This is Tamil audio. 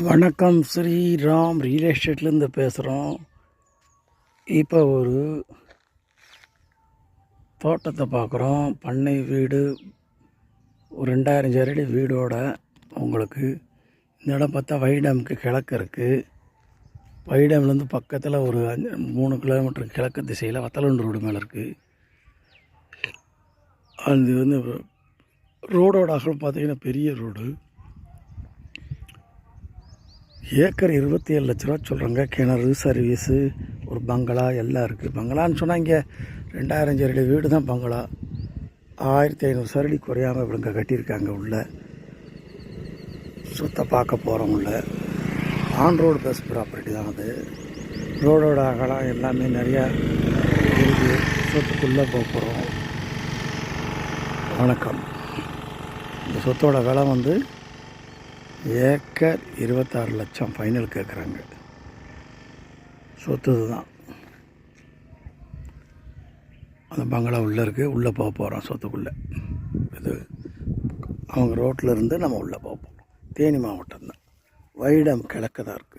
வணக்கம், ஸ்ரீராம் ரியல் எஸ்டேட்லேருந்து பேசுகிறோம். இப்போ ஒரு தோட்டத்தை பார்க்குறோம். பண்ணை வீடு, ஒரு 2000 சதுரடி வீடோட உங்களுக்கு இந்த இடம் பார்த்தா வைடமுக்கு கிழக்கு இருக்குது. வைடம்லேருந்து பக்கத்தில் ஒரு 3 கிலோமீட்டர் கிழக்கு திசையில் வத்தலூர் ரோடு மேலே இருக்குது. அது ரோடோட அகலம் பார்த்திங்கன்னா பெரிய ரோடு. ஏக்கர் 27 லட்ச ரூபா சொல்கிறாங்க. கிணறு, சர்வீஸு, ஒரு பங்களா எல்லாம் இருக்குது. பங்களான்னு சொன்னால் இங்கே 2000 சதுரடி வீடு தான் பங்களா. 1500 சதுரடி குறையாமல் இவங்க கட்டியிருக்காங்க. உள்ள சுத்த பார்க்க போகிறோம். உள்ள ஆன் ரோடு பஸ் ப்ராப்பர்ட்டி தான் அது. ரோடோட அகலம் எல்லாமே நிறையா இருக்குது. சொத்துக்குள்ளே போகிறோம். வணக்கம். இந்த சொத்தோட விலை ஏக்கர் 26 லட்சம் ஃபைனல் கேட்குறாங்க. சொத்து தான். அந்த பங்களா உள்ளே இருக்குது. உள்ளே போக போகிறோம். சொத்துக்குள்ளே இது அவங்க ரோட்டில் இருந்து நம்ம உள்ளே போக போகிறோம். தேனி மாவட்டம் தான். வைடம் கிழக்கு தான் இருக்குது.